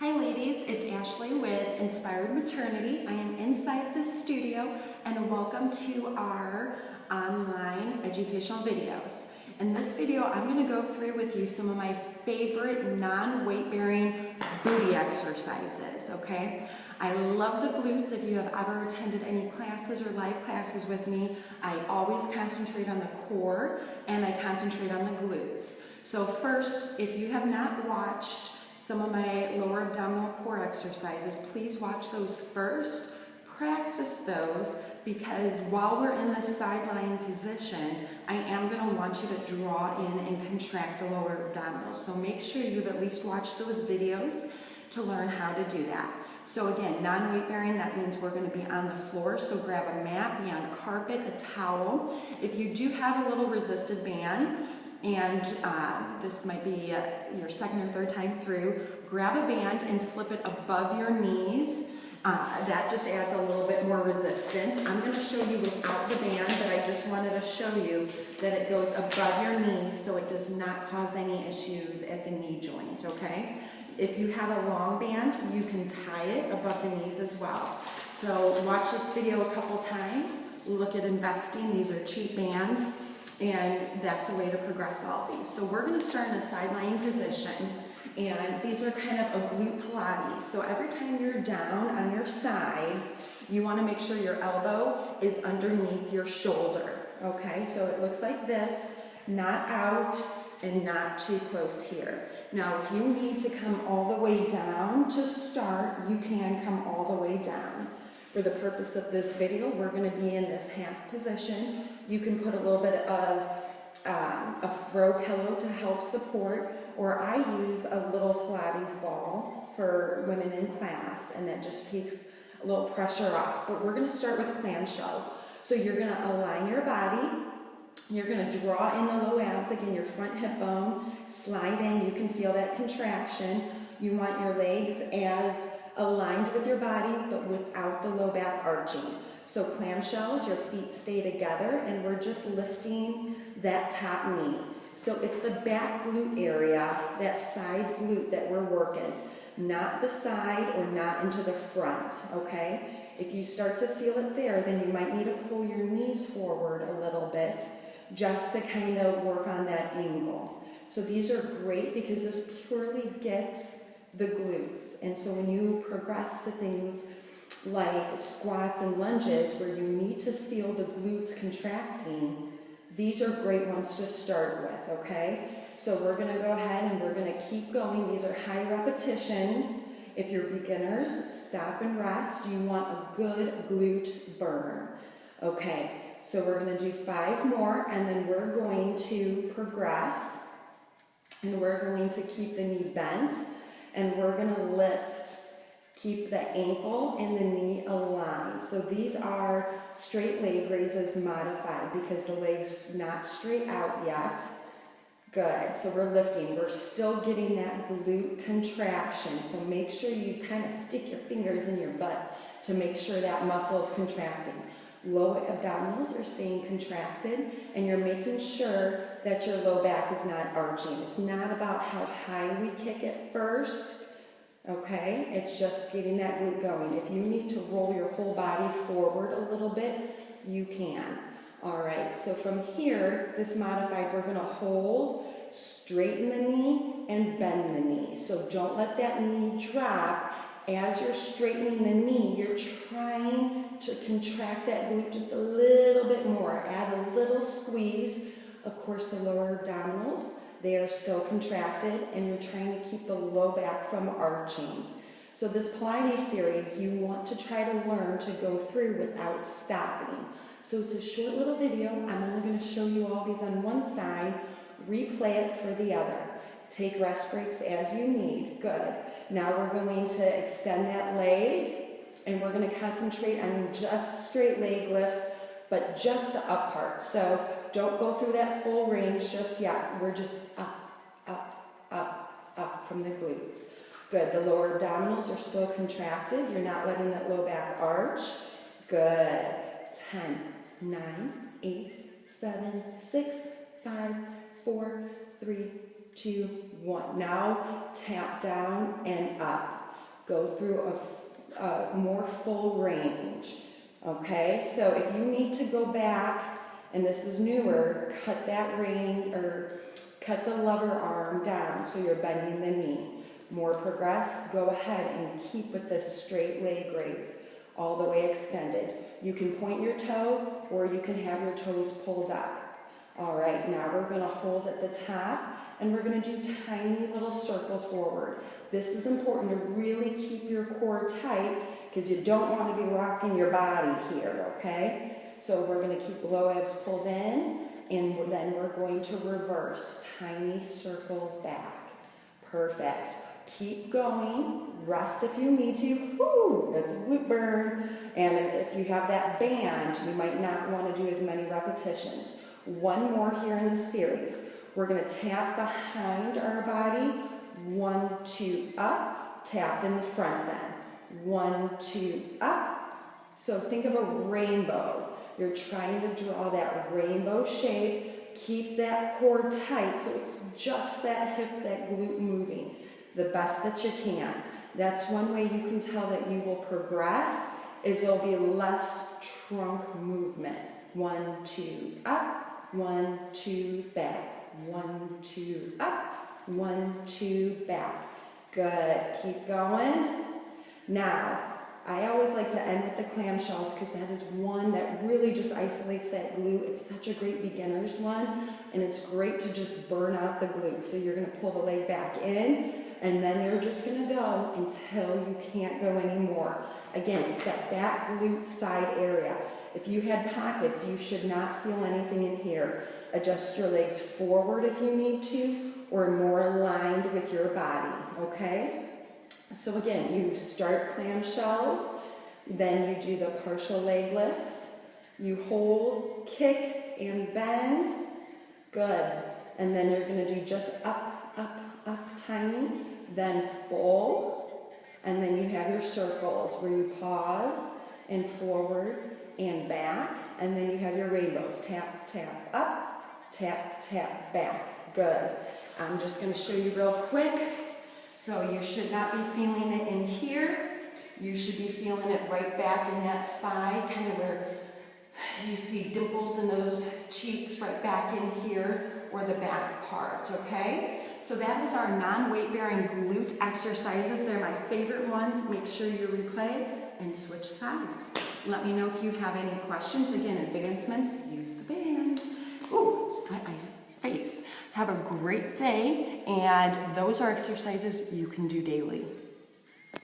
Hi ladies, it's Ashley with Inspired Maternity. I am inside the studio and welcome to our online educational videos. In this video, I'm going to go through with you some of my favorite non-weight bearing booty exercises, okay? I love the glutes. If you have ever attended any classes or live classes with me, I always concentrate on the core and I concentrate on the glutes. So first, if you have not watched some of my lower abdominal core exercises, please watch those first. Practice those because while we're in the sideline position, I am going to want you to draw in and contract the lower abdominals. So make sure you've at least watched those videos to learn how to do that. So again, non-weight bearing, that means we're going to be on the floor. So grab a mat, be on carpet, a towel. If you do have a little resisted band, and this might be your second or third time through, grab a band and slip it above your knees. That just adds a little bit more resistance. I'm going to show you without the band, but I just wanted to show you that it goes above your knees so it does not cause any issues at the knee joint, okay? If you have a long band, you can tie it above the knees as well. So watch this video a couple times. Look at investing. These are cheap bands. And that's a way to progress all these. So we're going to start in a sideline position, and these are kind of a glute Pilates. So every time you're down on your side, you want to make sure your elbow is underneath your shoulder. Okay, so it looks like this, not out and not too close here. Now, if you need to come all the way down to start, you can come all the way down. For the purpose of this video, we're going to be in this half position. You can put a little bit of a throw pillow to help support, or I use a little Pilates ball for women in class, and that just takes a little pressure off. But we're going to start with clamshells. So you're going to align your body. You're going to draw in the low abs, again, your front hip bone, slide in. You can feel that contraction. You want your legs as aligned with your body, but without the low back arching. So clamshells, your feet stay together, and we're just lifting that top knee. So it's the back glute area, that side glute that we're working, not the side or not into the front, okay? If you start to feel it there, then you might need to pull your knees forward a little bit just to kind of work on that angle. So these are great because this purely gets the glutes. And so when you progress to things like squats and lunges where you need to feel the glutes contracting, these are great ones to start with, okay? So we're going to go ahead and we're going to keep going. These are high repetitions. If you're beginners, stop and rest. You want a good glute burn. Okay, so we're going to do 5 more, and then we're going to progress, and we're going to keep the knee bent. And we're going to lift, keep the ankle and the knee aligned. So these are straight leg raises modified because the leg's not straight out yet. Good, so we're lifting. We're still getting that glute contraction. So make sure you kind of stick your fingers in your butt to make sure that muscle is contracting. Low abdominals are staying contracted, and you're making sure that your low back is not arching. It's not about how high we kick it first, okay? It's just getting that glute going. If you need to roll your whole body forward a little bit, you can. All right, so from here, this modified, we're going to hold, straighten the knee, and bend the knee. So don't let that knee drop. As you're straightening the knee, you're trying to contract that glute just a little bit more. Add a little squeeze. Of course, the lower abdominals, they are still contracted, and you're trying to keep the low back from arching. So this Pilates series, you want to try to learn to go through without stopping. So it's a short little video. I'm only going to show you all these on one side. Replay it for the other. Take rest breaks as you need. Good. Now we're going to extend that leg, and we're going to concentrate on just straight leg lifts, but just the up part. So don't go through that full range just yet. We're just up, up, up, up from the glutes. Good. The lower abdominals are still contracted. You're not letting that low back arch. Good. 10, 9, 8, 7, 6, 5, 4, 3, 2, 1. Now tap down and up. Go through a more full range. Okay, so if you need to go back, and this is newer, cut that range or cut the lever arm down so you're bending the knee. More progressed, go ahead and keep with this straight leg raise, all the way extended. You can point your toe or you can have your toes pulled up. All right, now we're gonna hold at the top and we're gonna do tiny little circles forward. This is important to really keep your core tight because you don't want to be rocking your body here, okay? So we're gonna keep the low abs pulled in and then we're going to reverse, tiny circles back. Perfect. Keep going, rest if you need to. Woo, that's a glute burn. And if you have that band, you might not want to do as many repetitions. One more here in the series. We're going to tap behind our body. 1, 2, up. Tap in the front then. 1, 2, up. So think of a rainbow. You're trying to draw that rainbow shape. Keep that core tight so it's just that hip, that glute moving the best that you can. That's one way you can tell that you will progress, is there'll be less trunk movement. 1, 2, up, 1, 2, back, 1, 2, up, 1, 2, back. Good, keep going. Now, I always like to end with the clamshells because that is one that really just isolates that glute. It's such a great beginner's one, and it's great to just burn out the glute. So you're gonna pull the leg back in, and then you're just gonna go until you can't go anymore. Again, it's that back glute side area. If you had pockets, you should not feel anything in here. Adjust your legs forward if you need to, or more aligned with your body, okay? So again, you start clamshells, then you do the partial leg lifts, you hold, kick, and bend. Good. And then you're gonna do just up, up, up, tiny, then full, and then you have your circles where you pause and forward and back, and then you have your rainbows. Tap, tap, up, tap, tap, back. Good. I'm just gonna show you real quick. So you should not be feeling it in here. You should be feeling it right back in that side, kind of where you see dimples in those cheeks, right back in here, or the back part, okay? So that is our non-weight bearing glute exercises. They're my favorite ones. Make sure you replay and switch sides. Let me know if you have any questions. Again, advancements, use the band. Ooh, slap my face. Have a great day, and those are exercises you can do daily.